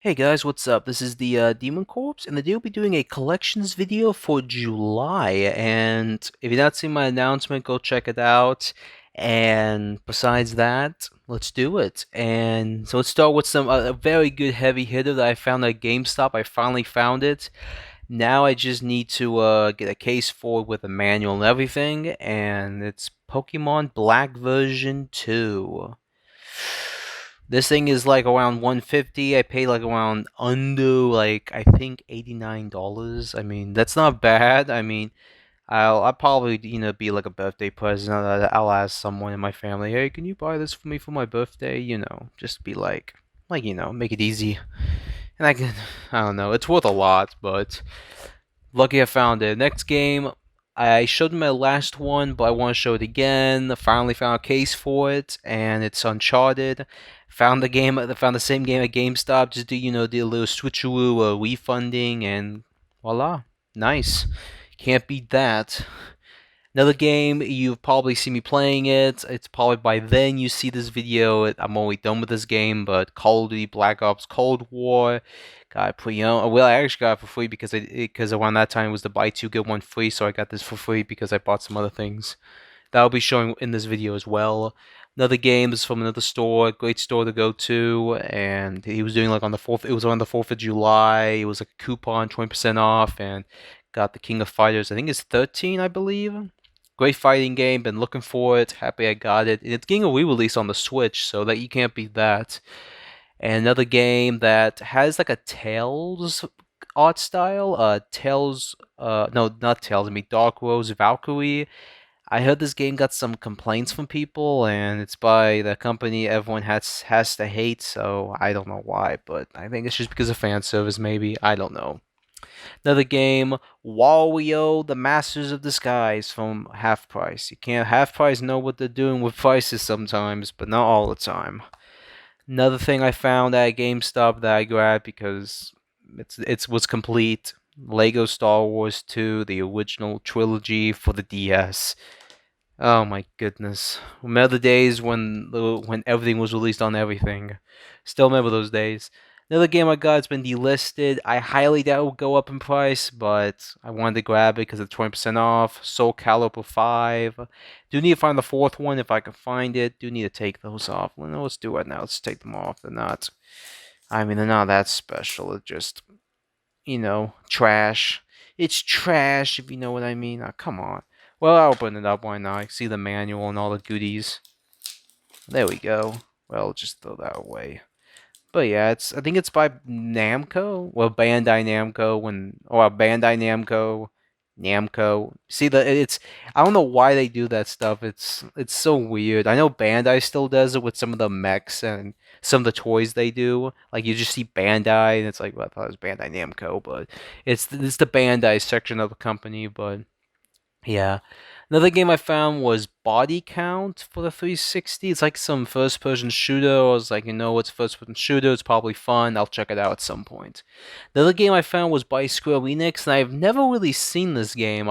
Hey guys, what's up? This is the Demon Corpse, and today we'll be doing a collections video for July. And if you've not seen my announcement, go check it out. And besides that, let's do it. And so let's start with some a very good heavy hitter that I found at GameStop. I finally found it. Now I just need to get a case for it with a manual and everything, and it's Pokemon Black version 2. This thing is like around 150. I paid like around under like I think $89. I mean, that's not bad. I mean, I'll probably be like a birthday present. I'll ask someone in my family, "Hey, can you buy this for me for my birthday?" Just be like, make it easy. And I don't know. It's worth a lot, but lucky I found it. Next game, I showed my last one, but I want to show it again. I finally found a case for it, and it's Uncharted. Found the same game at GameStop. Just do a little switcheroo, refunding, and voila, nice. Can't beat that. Another game, you've probably seen me playing it. It's probably by then you see this video. I'm already done with this game, but Call of Duty Black Ops Cold War got it pretty young. Well, I actually got it for free because around that time it was the buy two get one free, so I got this for free because I bought some other things. That'll be showing in this video as well. Another game is from another store, great store to go to, and he was doing like on the 4th, it was on the 4th of July. It was like a coupon, 20% off, and got the King of Fighters. I think it's 13, I believe. Great fighting game, been looking for it, happy I got it. It's getting a re-release on the Switch, so that you can't beat that. And another game that has like a Tales art style, Tales, no, not Tales, I mean Dark Rose Valkyrie. I heard this game got some complaints from people, and it's by the company everyone has to hate, so I don't know why, but I think it's just because of fan service, maybe. I don't know. Another game, Wario, the Masters of Disguise from Half Price. You can't Half Price know what they're doing with prices sometimes, but not all the time. Another thing I found at GameStop that I grabbed because it was complete. Lego Star Wars 2, the original trilogy for the DS. Oh my goodness. Remember the days when everything was released on everything. Still remember those days. Another game I got has been delisted. I highly doubt it will go up in price, but I wanted to grab it because it's 20% off. Soul Calibur 5. Do need to find the fourth one if I can find it. Do need to take those off. Well, no, let's do it now. Let's take them off. They're not that special. It's just, trash. It's trash, if you know what I mean. Oh, come on. Well, I'll open it up. Why not? I see the manual and all the goodies. There we go. Well, just throw that away. But yeah, I think it's by Namco. Well, Bandai Namco Bandai Namco. See it's I don't know why they do that stuff. It's so weird. I know Bandai still does it with some of the mechs and some of the toys they do. Like you just see Bandai and it's like, well, I thought it was Bandai Namco, but it's the Bandai section of the company, but yeah. Another game I found was Body Count for the 360. It's like some first person shooter. I was like, it's first person shooter. It's probably fun. I'll check it out at some point. The other game I found was by Square Enix, and I've never really seen this game.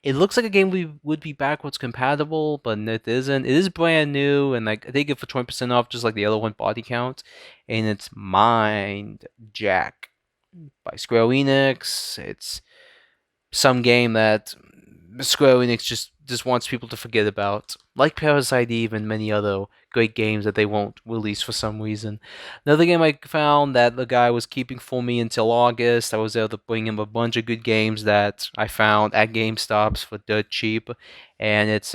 It looks like a game we would be backwards compatible, but it isn't. It is brand new, and like I think it for 20% off, just like the other one, Body Count, and it's Mind Jack by Square Enix. It's some game that Square Enix just wants people to forget about, like Parasite Eve and many other great games that they won't release for some reason. Another game I found that the guy was keeping for me until August. I was able to bring him a bunch of good games that I found at GameStops for dirt cheap, and it's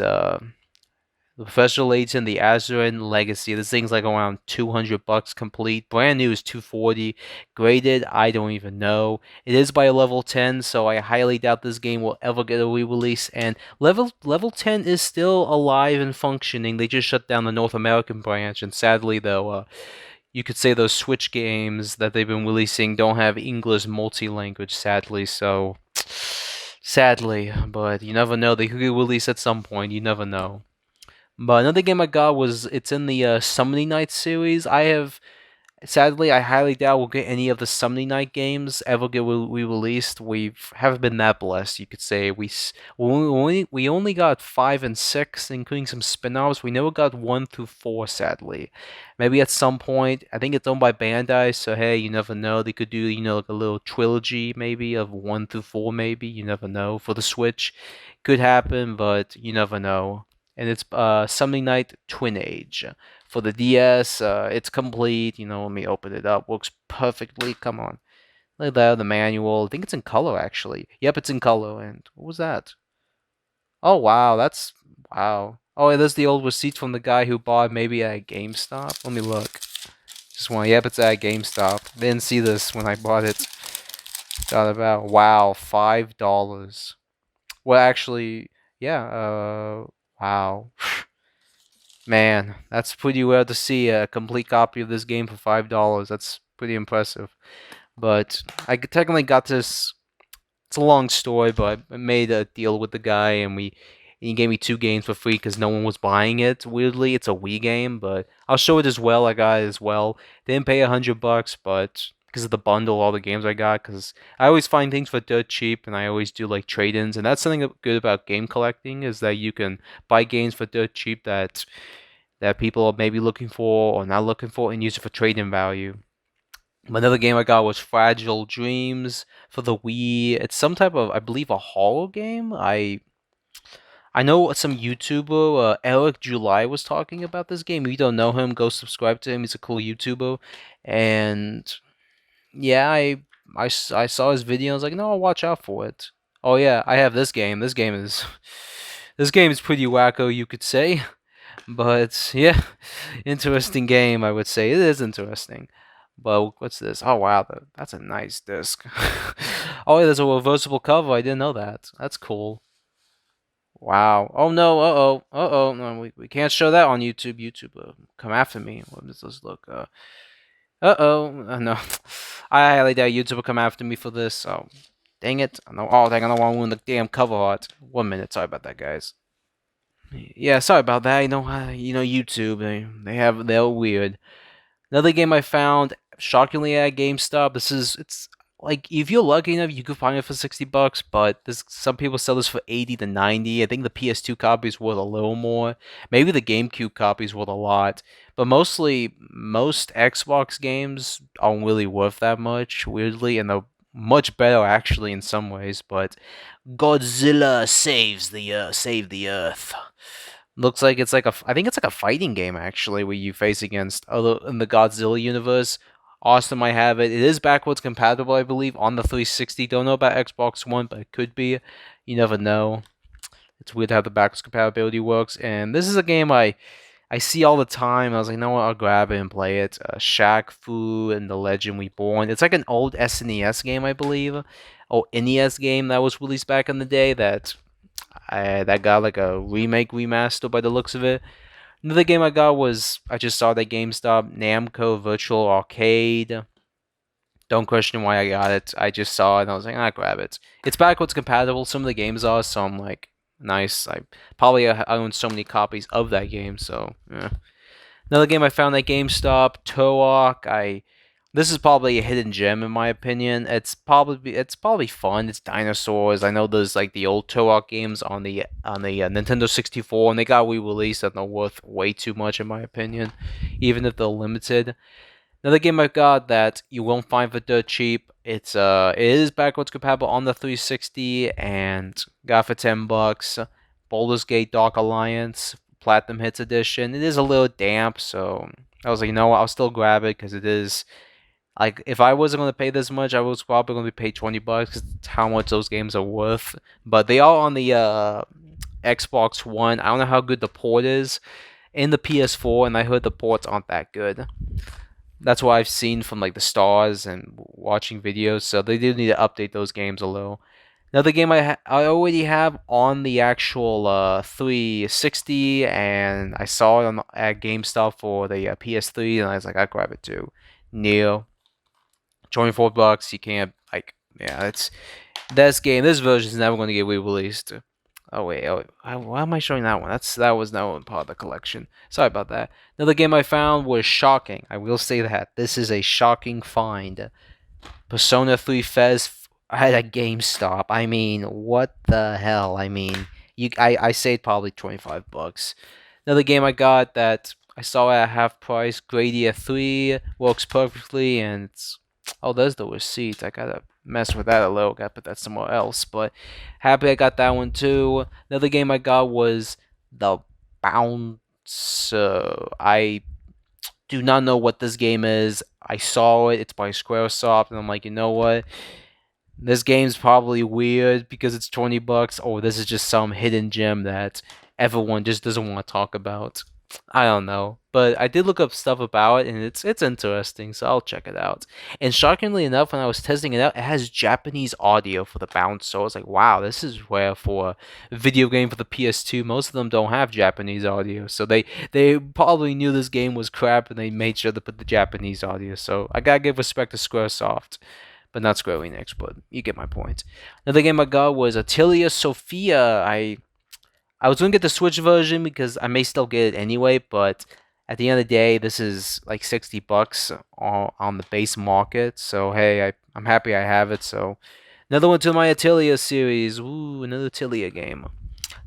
the Professor Layton, the Azurin Legacy. This thing's like around $200 complete. Brand new is 240. Graded, I don't even know. It is by a level 10, so I highly doubt this game will ever get a re-release. And level 10 is still alive and functioning. They just shut down the North American branch, and sadly, though, you could say those Switch games that they've been releasing don't have English multi-language. Sadly, so sadly, but you never know. They could release at some point. You never know. But another game I got it's in the Summoning Night series. I have Sadly, I highly doubt we'll get any of the Summoning Night games ever get re-released. We haven't been that blessed, you could say. We only got 5 and 6, including some spin-offs. We never got 1 through 4, sadly. Maybe at some point. I think it's owned by Bandai, so hey, you never know. They could do, like a little trilogy maybe of 1 through 4, maybe. You never know. For the Switch, could happen, but you never know. And it's Summoning Night Twin Age. For the DS, it's complete. Let me open it up. Works perfectly. Come on. Look at that, the manual. I think it's in color, actually. Yep, it's in color. And what was that? Oh, wow. Wow. Oh, there's the old receipt from the guy who bought maybe at GameStop. Let me look. Just one. Yep, it's at GameStop. Didn't see this when I bought it. Thought about, wow, $5. Well, actually, yeah, wow. Man, that's pretty rare to see a complete copy of this game for $5. That's pretty impressive. But I technically got this. It's a long story, but I made a deal with the guy, and he gave me 2 games for free because no one was buying it. Weirdly, it's a Wii game, but I'll show it as well. I got it as well. Didn't pay $100, but because of the bundle, all the games I got, because I always find things for dirt cheap, and I always do like trade-ins, and that's something good about game collecting is that you can buy games for dirt cheap that people are maybe looking for or not looking for and use it for trading value. Another game I got was Fragile Dreams for the Wii. It's some type of, I believe, a horror game. I know some YouTuber, Eric July, was talking about this game. If you don't know him, go subscribe to him. He's a cool YouTuber. And yeah, I saw his video. I was like, no, I'll watch out for it. Oh yeah, I have this game. This game is this game is pretty wacko, you could say. But yeah, interesting game, I would say. It is interesting. But what's this? Oh wow, that's a nice disc. Oh, yeah, there's a reversible cover. I didn't know that. That's cool. Wow. Oh no. Uh-oh. Uh-oh. No, we can't show that on YouTube. YouTube, come after me. What does this look? Uh-oh. No. I highly doubt YouTube will come after me for this. Oh, dang it. No. Oh, dang, I don't want to ruin the damn cover art. 1 minute. Sorry about that, guys. Yeah, sorry about that. YouTube. They're weird. Another game I found shockingly at GameStop. It's like if you're lucky enough, you could find it for $60, but some people sell this for 80 to 90. I think the PS2 copy is worth a little more. Maybe the GameCube copy is worth a lot, but mostly most Xbox games aren't really worth that much. Weirdly, and they're much better actually in some ways. But Godzilla save the Earth. Looks like I think it's like a fighting game actually, where you face against other in the Godzilla universe. Austin might have it. It is backwards compatible, I believe, on the 360. Don't know about Xbox One, but it could be. You never know. It's weird how the backwards compatibility works. And this is a game I see all the time. I was like, no, I'll grab it and play it. Shaq Fu and the Legend Reborn. It's like an old SNES game, I believe, or NES game that was released back in the day that got like a remake remaster by the looks of it. Another game I got was I just saw that GameStop Namco Virtual Arcade. Don't question why I got it. I just saw it and I was like, I'll grab it. It's backwards compatible. Some of the games are, so I'm like, nice. I probably own so many copies of that game, so yeah. Another game I found at GameStop, Turok. This is probably a hidden gem in my opinion. It's probably fun. It's dinosaurs. I know there's like the old Turok games on the Nintendo 64, and they got re-released and they're worth way too much in my opinion, even if they're limited. Another game I've got that you won't find for dirt cheap. It is backwards compatible on the 360 and got for $10. Baldur's Gate Dark Alliance Platinum Hits Edition. It is a little damp, so I was like, you know what, I'll still grab it because it is like if I wasn't going to pay this much, I was probably going to pay $20 because that's how much those games are worth. But they are on the Xbox One. I don't know how good the port is in the PS4, and I heard the ports aren't that good. That's what I've seen from like the stars and watching videos. So they do need to update those games a little. Another game I already have on the actual 360, and I saw it at GameStop for the PS3, and I was like, I'll grab it too. Neo, $24. You can't like, yeah, it's this game. This version is never going to get re-released. Oh wait, why am I showing that one? That was not one part of the collection. Sorry about that. Another game I found was shocking. I will say that this is a shocking find. Persona 3 Fez at a GameStop. I mean, what the hell? I mean, I saved probably $25. Another game I got that I saw at half price, Gradia 3, works perfectly, and it's, oh, there's the receipt. I gotta mess with that a little, gotta put that somewhere else, but happy I got that one too. Another game I got was The Bouncer. I do not know what this game is. I saw it, it's by Squaresoft, and I'm like, you know what? This game's probably weird because it's $20, or this is just some hidden gem that everyone just doesn't want to talk about. I don't know, but I did look up stuff about it, and it's interesting, so I'll check it out. And shockingly enough, when I was testing it out, it has Japanese audio for the bounce. So I was like, wow, this is rare for a video game for the PS2. Most of them don't have Japanese audio, so they probably knew this game was crap, and they made sure to put the Japanese audio. So I gotta give respect to SquareSoft, but not Square Enix, but you get my point. Another game I got was Atelier Sophia. I was gonna get the Switch version because I may still get it anyway, but at the end of the day, this is like $60 on the base market. So hey, I'm happy I have it. So another one to my Atelier series. Ooh, another Atelier game.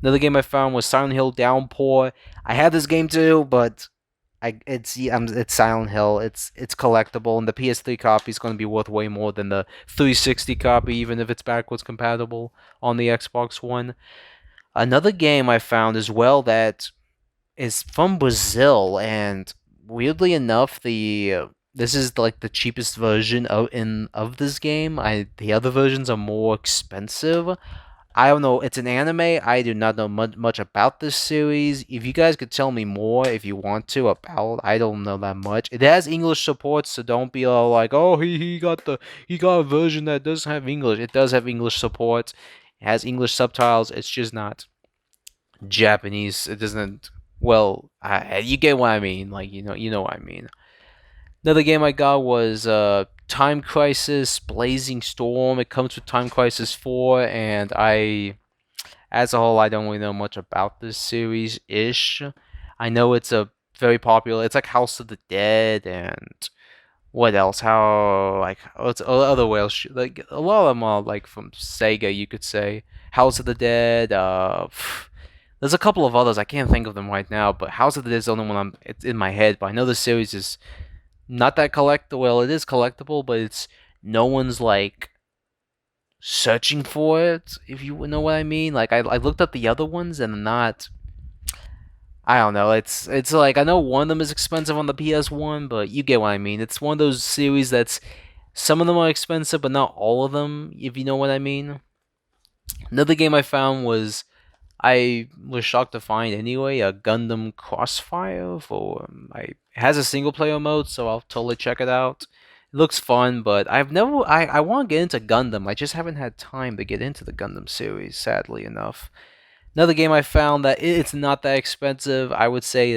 Another game I found was Silent Hill Downpour. I had this game too, but it's Silent Hill. It's collectible, and the PS3 copy is going to be worth way more than the 360 copy, even if it's backwards compatible on the Xbox One. Another game I found as well that is from Brazil, and weirdly enough, the this is like the cheapest version of this game. The other versions are more expensive. I don't know. It's an anime. I do not know much about this series. If you guys could tell me more, if you want to, about, I don't know that much. It has English support, so don't be all like, oh, he got a version that doesn't have English. It does have English support. It has English subtitles. It's just not Japanese. It doesn't. Well, you get what I mean. Like, you know what I mean. Another game I got was Time Crisis Blazing Storm. It comes with Time Crisis 4, and as a whole, I don't really know much about this series ish. I know it's a very popular. It's like House of the Dead and what else? How like what's other whales? Like a lot of them are like from Sega, you could say. House of the Dead. There's a couple of others. I can't think of them right now, but House of the Dead is the only one it's in my head. But I know the series is not that collectible. Well, it is collectible, but it's no one's like searching for it, if you know what I mean. Like I looked up the other ones and not. I don't know. It's like I know one of them is expensive on the PS1, but you get what I mean. It's one of those series that's some of them are expensive, but not all of them, if you know what I mean. Another game I found was I was shocked to find anyway, a Gundam Crossfire for it has a single player mode, so I'll totally check it out. It looks fun, but I want to get into Gundam. I just haven't had time to get into the Gundam series, sadly enough. Another game I found that it's not that expensive. I would say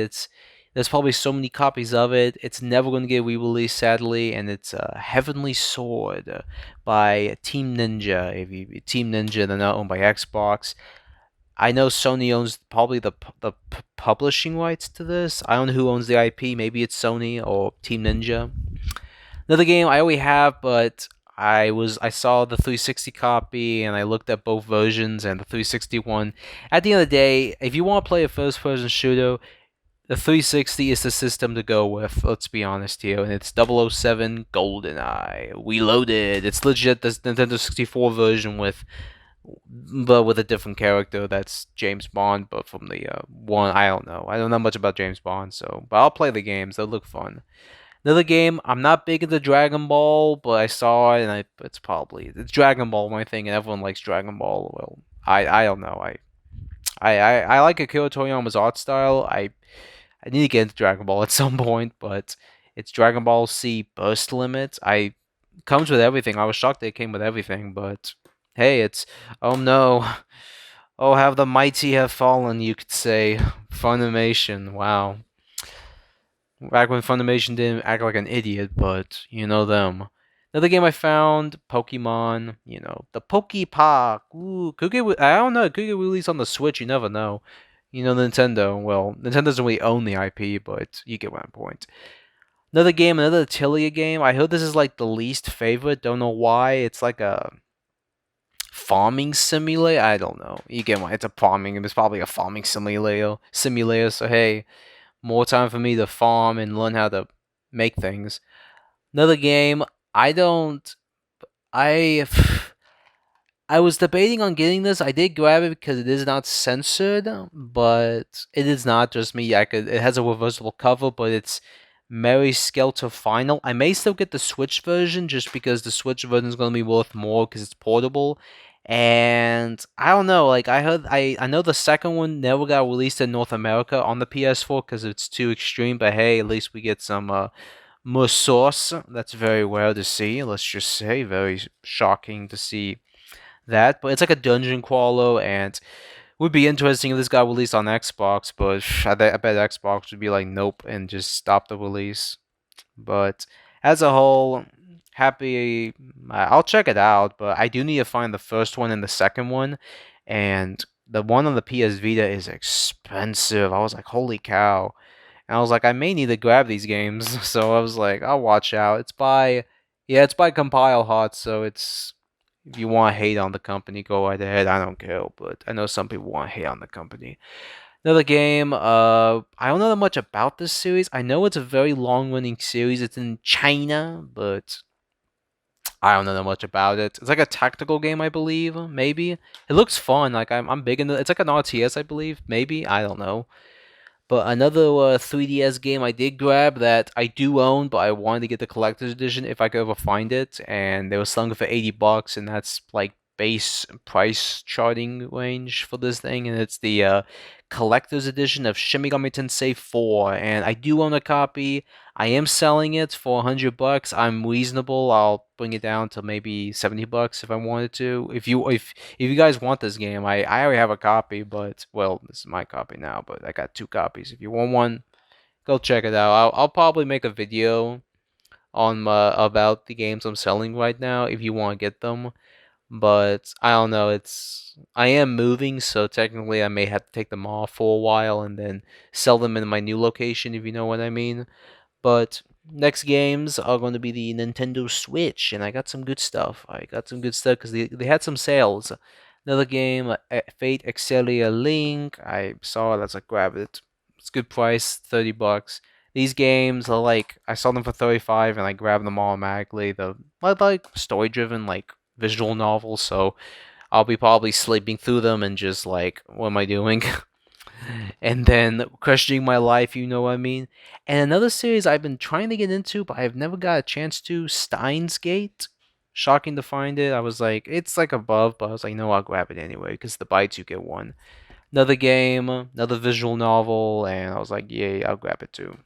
there's probably so many copies of it. It's never going to get re-released, sadly, and it's Heavenly Sword by Team Ninja. If you Team Ninja, they're not owned by Xbox. I know Sony owns probably the publishing rights to this. I don't know who owns the IP. Maybe it's Sony or Team Ninja. Another game I already have, but I saw the 360 copy and I looked at both versions and the 360 one. At the end of the day, if you want to play a first-person shooter, the 360 is the system to go with. Let's be honest here, and it's 007 GoldenEye Reloaded. It's legit the Nintendo 64 version but with a different character. That's James Bond, but from the one. I don't know. I don't know much about James Bond, but I'll play the games. They look fun. Another game, I'm not big into Dragon Ball, but I saw it, and it's Dragon Ball, my thing, and everyone likes Dragon Ball. Well, I don't know. I like Akira Toriyama's art style. I need to get into Dragon Ball at some point, but it's Dragon Ball Z Burst Limit. Comes with everything. I was shocked that it came with everything, but hey, oh no. Oh, have the mighty have fallen, you could say. Funimation, wow. Back when Funimation didn't act like an idiot, but you know them. Another game I found, Pokemon, the Pokepark. Ooh, I don't know, it could get released on the Switch, you never know. Nintendo, well, Nintendo doesn't really own the IP, but you get my point. Another game, another Atelier game. I heard this is like the least favorite, don't know why. It's like a farming simulator. I don't know. You get my, it's a farming, it's probably a farming simulator, so hey, more time for me to farm and learn how to make things. Another game, I don't I I was debating on getting this. I did grab it because it is not censored, but it is not just me. It has a reversible cover, but it's Mary Skelter Final. I may still get the Switch version just because the Switch version is going to be worth more because it's portable. And I don't know, like I know the second one never got released in North America on the PS4 because it's too extreme, but hey, at least we get some more sauce. That's very rare to see, let's just say. Very shocking to see that. But it's like a dungeon crawler, and would be interesting if this got released on Xbox, but I bet Xbox would be like, nope, and just stop the release. But as a whole, happy. I'll check it out, but I do need to find the first one and the second one, and the one on the PS Vita is expensive. I was like, holy cow. And I was like, I may need to grab these games, so I was like, I'll watch out. It's by Compile Hot, so it's if you want to hate on the company, go right ahead. I don't care, but I know some people want to hate on the company. Another game, I don't know that much about this series. I know it's a very long-running series. It's in China, but I don't know that much about it. It's like a tactical game, I believe. Maybe it looks fun. Like I'm big into. It's like an RTS, I believe. Maybe I don't know. But another 3DS game I did grab that I do own, but I wanted to get the collector's edition if I could ever find it, and they were selling it for $80, and that's like base price charting range for this thing, and it's the collector's edition of Shin Megami Tensei 4, and I do own a copy. I am selling it for $100. I'm reasonable. I'll bring it down to maybe $70 if I wanted to. If you guys want this game, I already have a copy, but well, this is my copy now, but I got two copies. If you want one, go check it out. I'll probably make a video on about the games I'm selling right now if you want to get them. But I don't know, I am moving, so technically I may have to take them off for a while and then sell them in my new location, if you know what I mean. But next games are going to be the Nintendo Switch, and I got some good stuff. I got some good stuff because they had some sales. Another game, Fate Excelia Link. I saw it, I was like, grab it. It's a good price, $30. These games are like, I saw them for 35 and I grabbed them automatically. Like story driven, like visual novels, so I'll be probably sleeping through them and just like, what am I doing? And then questioning my life, you know what I mean? And another series I've been trying to get into, but I've never got a chance to, Steins Gate. Shocking to find it. I was like, it's like above, but I was like, no, I'll grab it anyway, because the bites you get one. Another game, another visual novel, and I was like, yay, I'll grab it too.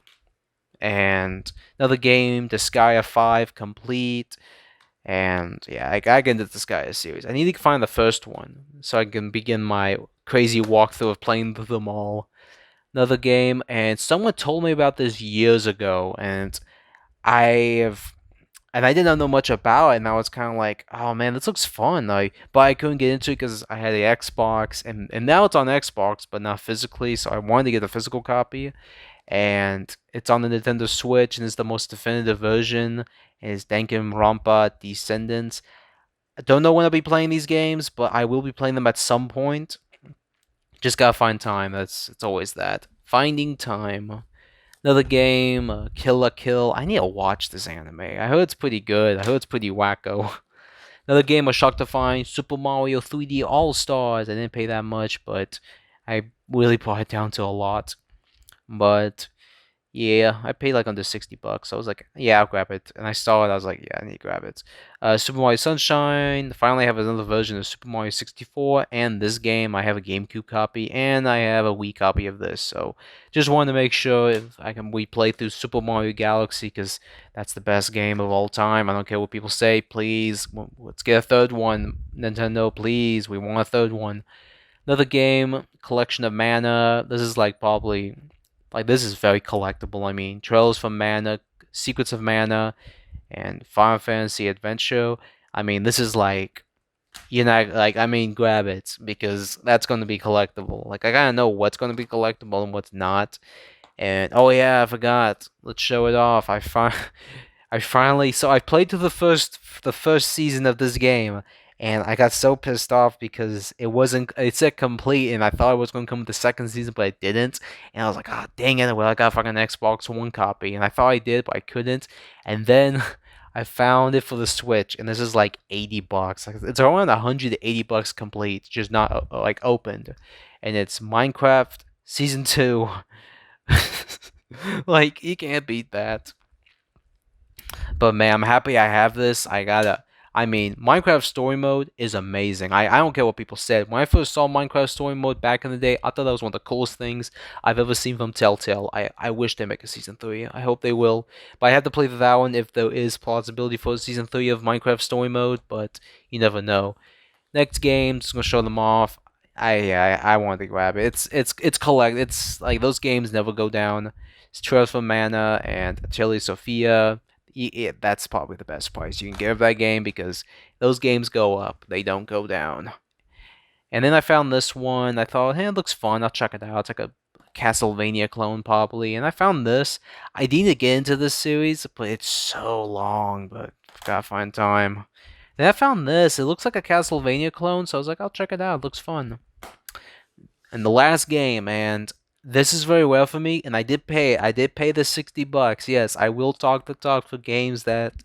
And another game, Disgaea 5 Complete. And yeah, I gotta get into the Disgaea series. I need to find the first one so I can begin my crazy walkthrough of playing them all. Another game, and someone told me about this years ago, and I have, and I didn't know much about it, and I was kind of like, oh man, this looks fun. But I couldn't get into it because I had the Xbox, and now it's on Xbox, but not physically. So I wanted to get a physical copy, and it's on the Nintendo Switch, and it's the most definitive version. And it's Danganronpa Descendants. I don't know when I'll be playing these games, but I will be playing them at some point. Just gotta find time. It's always that, finding time. Another game, Kill la Kill. I need to watch this anime. I heard it's pretty good. I heard it's pretty wacko. Another game I was shocked to find, Super Mario 3D All Stars. I didn't pay that much, but I really brought it down to a lot. But yeah, I paid like under $60. I was like, yeah, I'll grab it. And I saw it, I was like, yeah, I need to grab it. Super Mario Sunshine. Finally, I have another version of Super Mario 64 and this game. I have a GameCube copy and I have a Wii copy of this. So just wanted to make sure if I can replay through Super Mario Galaxy because that's the best game of all time. I don't care what people say. Please, let's get a third one. Nintendo, please, we want a third one. Another game, Collection of Mana. This is like probably, like, this is very collectible. I mean, Trails from Mana, Secrets of Mana, and Final Fantasy Adventure. I mean, this is like, I mean, grab it because that's going to be collectible. Like, I gotta know what's going to be collectible and what's not. And oh yeah, I forgot. Let's show it off. I finally, so I played to the first season of this game, and I got so pissed off because it said complete, and I thought it was gonna come with the second season, but it didn't. And I was like, oh dang it, well I got a fucking Xbox One copy, and I thought I did, but I couldn't. And then I found it for the Switch, and this is like $80. Like, it's around $180 complete, just not like opened. And it's Minecraft Season 2. Like, you can't beat that. But man, I'm happy I have this. I mean, Minecraft Story Mode is amazing. I don't care what people said. When I first saw Minecraft Story Mode back in the day, I thought that was one of the coolest things I've ever seen from Telltale. I wish they make a Season 3. I hope they will. But I have to play that one if there is plausibility for a Season 3 of Minecraft Story Mode, but you never know. Next game, just gonna show them off. I want to grab it. It's collect. It's like those games never go down. It's Trails from Mana and Atelier Sophia. That's probably the best price you can give that game because those games go up. They don't go down. And then I found this one. I thought, hey, it looks fun. I'll check it out. It's like a Castlevania clone, probably. And I found this. I need to get into this series, but it's so long. But I've gotta find time. Then I found this. It looks like a Castlevania clone, so I was like, I'll check it out. It looks fun. And the last game, and this is very well for me, and I did pay. I did pay the $60. Yes, I will talk the talk for games that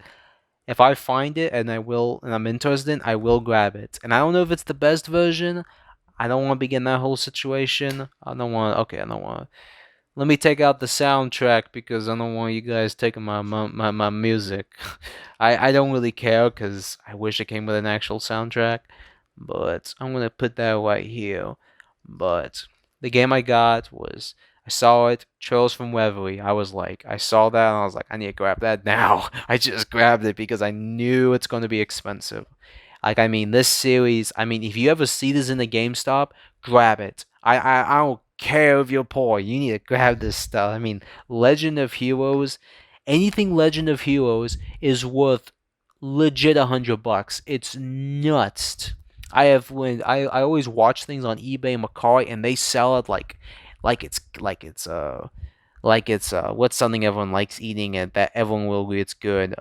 if I find it and I'm interested in, I will grab it. And I don't know if it's the best version. I don't want to begin that whole situation. I don't want. Okay, I don't want. Let me take out the soundtrack because I don't want you guys taking my music. I don't really care because I wish it came with an actual soundtrack. But I'm gonna put that right here. But the game I got was I saw it, Trails from Waverly. I saw that and I was like, I need to grab that now. I just grabbed it because I knew it's going to be expensive. Like, I mean, this series, I mean, if you ever see this in the GameStop, grab it. I don't care if you're poor. You need to grab this stuff. I mean, Legend of Heroes, anything Legend of Heroes is worth legit $100. It's nuts. I always watch things on eBay and Mercari and they sell it like it's what's something everyone likes eating and that everyone will agree it's good.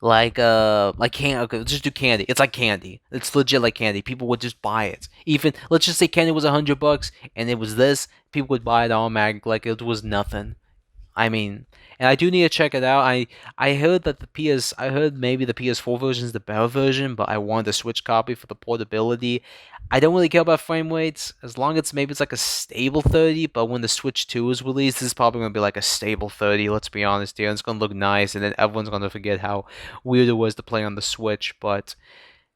Like candy. Okay, let's just do candy. It's like candy. It's legit like candy. People would just buy it. Even let's just say candy was $100 and it was this, people would buy it automatically like it was nothing. I mean, and I do need to check it out. I heard that I heard maybe the PS4 version is the better version, but I wanted the Switch copy for the portability. I don't really care about frame rates as long as maybe it's like a stable 30. But when the Switch 2 is released, this is probably gonna be like a stable 30. Let's be honest here. It's gonna look nice, and then everyone's gonna forget how weird it was to play on the Switch. But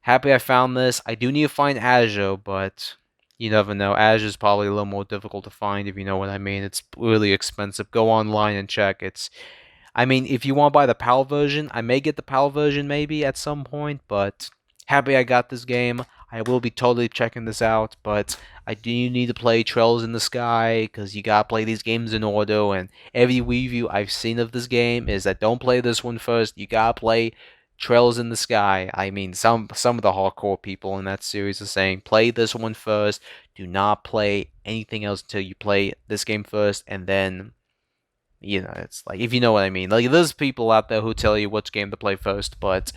happy I found this. I do need to find Azure, but you never know. Azure's probably a little more difficult to find if you know what I mean. It's really expensive. Go online and check. I mean, if you want to buy the PAL version, I may get the PAL version maybe at some point, but happy I got this game. I will be totally checking this out, but I do need to play Trails in the Sky because you gotta play these games in order. And every review I've seen of this game is that don't play this one first. You gotta play Trails in the Sky. I mean, some of the hardcore people in that series are saying play this one first. Do not play anything else until you play this game first, and then it's like if you know what I mean. Like there's people out there who tell you which game to play first, but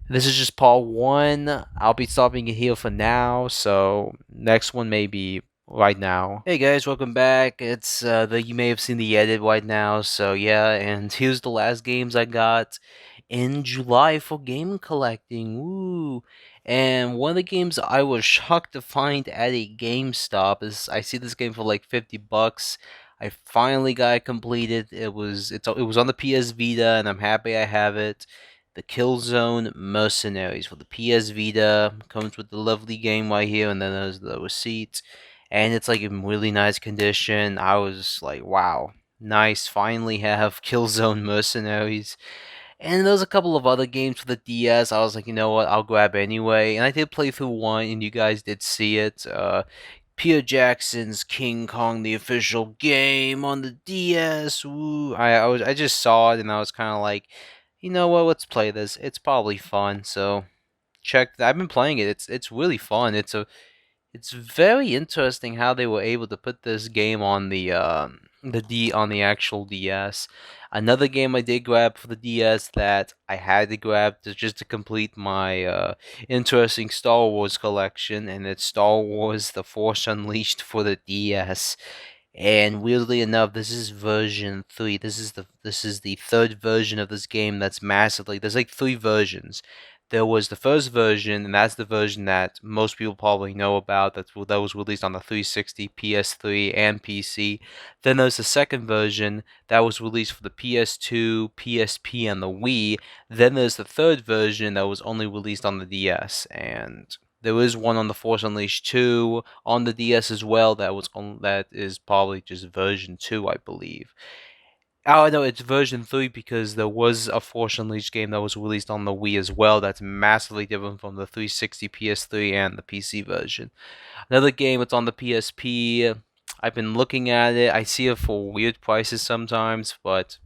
this is just part one. I'll be stopping it here for now. So next one may be right now. Hey guys, welcome back. It's you may have seen the edit right now. So yeah, and here's the last games I got in July for game collecting. Woo! And one of the games I was shocked to find at a GameStop is I see this game for like $50. I finally got it completed. It was on the PS Vita, and I'm happy I have it. The Killzone Mercenaries for the PS Vita comes with the lovely game right here, and then there's the receipt, and it's like in really nice condition. I was like, wow, nice. Finally have Killzone Mercenaries. And there's a couple of other games for the DS. I was like, you know what, I'll grab anyway. And I did play through one, and you guys did see it. Peter Jackson's King Kong, the official game on the DS. Woo. I just saw it and I was kind of like, you know what? Let's play this. It's probably fun. So I've been playing it. It's really fun. It's very interesting how they were able to put this game on the actual DS. Another game I did grab for the DS that I had to grab just to complete my interesting Star Wars collection, and it's Star Wars: The Force Unleashed for the DS. And weirdly enough, this is version 3. This is the third version of this game that's massively. There's like 3 versions. There was the first version, and that's the version that most people probably know about. That was released on the 360, PS3, and PC. Then there's the second version that was released for the PS2, PSP, and the Wii. Then there's the third version that was only released on the DS. And there is one on the Force Unleashed 2 on the DS as well. That is probably just version 2, I believe. Oh no, it's version 3 because there was a Force Unleashed game that was released on the Wii as well. That's massively different from the 360, PS3, and the PC version. Another game, it's on the PSP. I've been looking at it. I see it for weird prices sometimes, but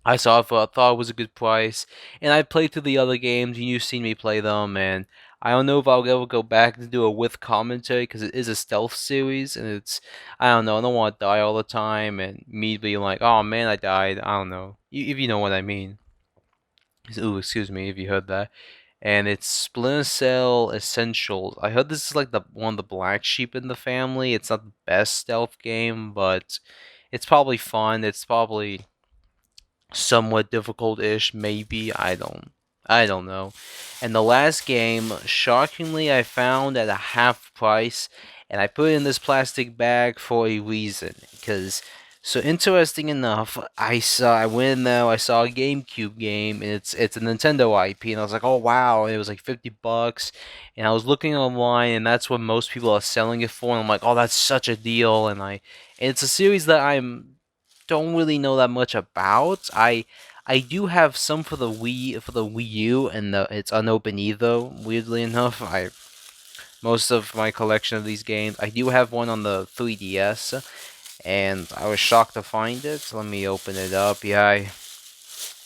I saw it for, I thought it was a good price, and I played through the other games, and you've seen me play them, and I don't know if I'll ever go back to do a with commentary, because it is a stealth series, and I don't know, I don't want to die all the time, and me being like, oh man, I died, I don't know, if you know what I mean. Ooh, excuse me if you heard that. And it's Splinter Cell Essentials. I heard this is like the one of the black sheep in the family. It's not the best stealth game, but it's probably fun. It's probably somewhat difficult-ish, maybe. I don't know. And the last game, shockingly, I found at a half price, and I put it in this plastic bag for a reason. Because, so interesting enough, I went in there, I saw a GameCube game, and it's a Nintendo IP, and I was like, oh wow, and it was like $50, and I was looking online, and that's what most people are selling it for, and I'm like, oh, that's such a deal, and it's a series that I'm don't really know that much about. I do have some for the Wii U, and it's unopened either. Weirdly enough, I most of my collection of these games. I do have one on the 3DS, and I was shocked to find it. Let me open it up. Yeah,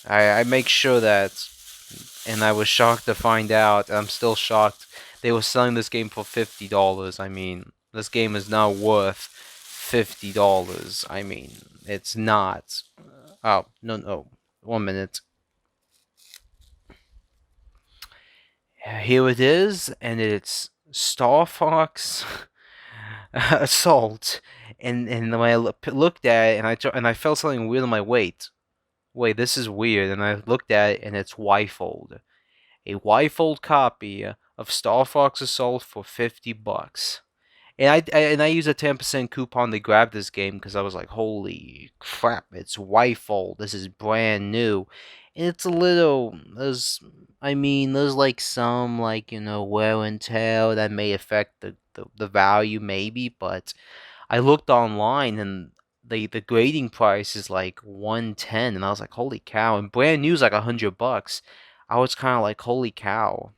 I make sure that, and I was shocked to find out. I'm still shocked. They were selling this game for $50. I mean, this game is now worth $50. I mean, it's not. Oh, no, no. 1 minute. Here it is, and it's Star Fox Assault. And when I looked at it, and I felt something weird on my weight. Wait, this is weird. And I looked at it, and it's Y-fold. A Y-fold copy of Star Fox Assault for $50. And I used a 10% coupon to grab this game because I was like, holy crap, it's Y-fold. This is brand new. And it's a little there's like some like, wear and tear that may affect the value maybe, but I looked online and the grading price is like 110, and I was like, holy cow, and brand new is like $100. I was kind of like, holy cow.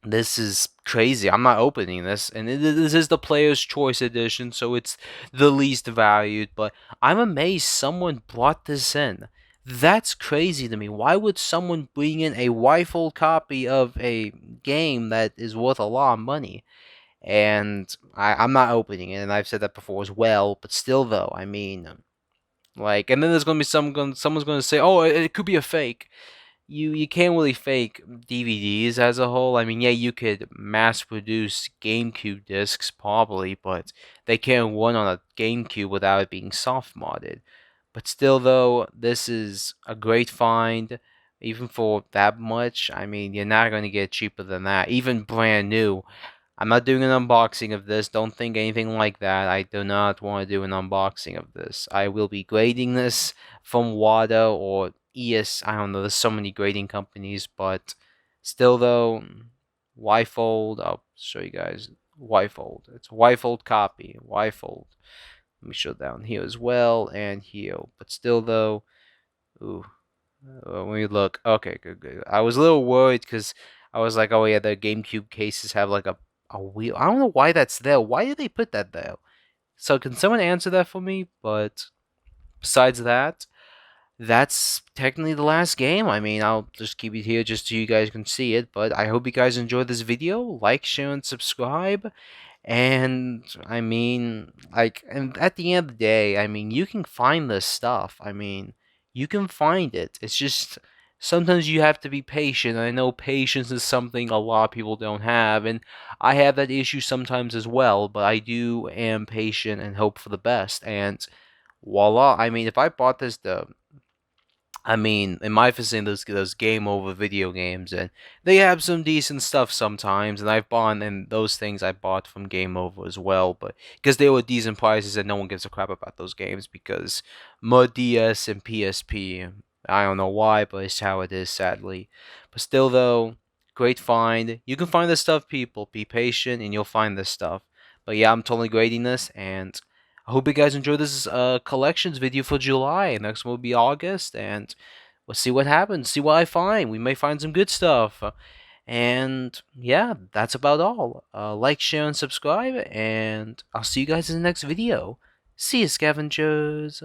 This is crazy. I'm not opening this. And this is the Player's Choice Edition, so it's the least valued. But I'm amazed someone brought this in. That's crazy to me. Why would someone bring in a rifled copy of a game that is worth a lot of money? And I'm not opening it, and I've said that before as well. But still, though, I mean, like, and then there's gonna be someone's gonna say, "Oh, it could be a fake." You can't really fake DVDs as a whole. I mean, yeah, you could mass produce GameCube discs probably, but they can't run on a GameCube without it being soft modded. But still, though, this is a great find, even for that much. I mean, you're not going to get cheaper than that, even brand new. I'm not doing an unboxing of this. Don't think anything like that. I do not want to do an unboxing of this. I will be grading this from WADA or ES. I don't know. There's so many grading companies, but still, though, Y-fold. I'll show you guys Y-fold. It's a Y-fold copy. Y-fold. Let me show down here as well and here. But still, though, ooh, when we look, okay, good, good. I was a little worried because I was like, oh yeah, the GameCube cases have like a a wheel. I don't know why that's there. Why did they put that there? So can someone answer that for me? But besides that, that's technically the last game. I mean, I'll just keep it here just so you guys can see it. But I hope you guys enjoyed this video. Like, share, and subscribe. And I mean, like, and at the end of the day, I mean, you can find this stuff. I mean, you can find it. It's just sometimes you have to be patient. I know patience is something a lot of people don't have, and I have that issue sometimes as well, but I do am patient and hope for the best. And voila, I mean, if I bought this I mean, in my vicinity, those game over video games, and they have some decent stuff sometimes. And I've bought and those things I bought from Game Over as well, but because they were decent prices, and no one gives a crap about those games because Mud DS and PSP. I don't know why, but it's how it is, sadly. But still, though, great find. You can find this stuff, people. Be patient, and you'll find this stuff. But yeah, I'm totally grading this, and I hope you guys enjoyed this collections video for July. Next one will be August, and we'll see what happens. See what I find. We may find some good stuff. And yeah, that's about all. Like, share, and subscribe, and I'll see you guys in the next video. See you, scavengers.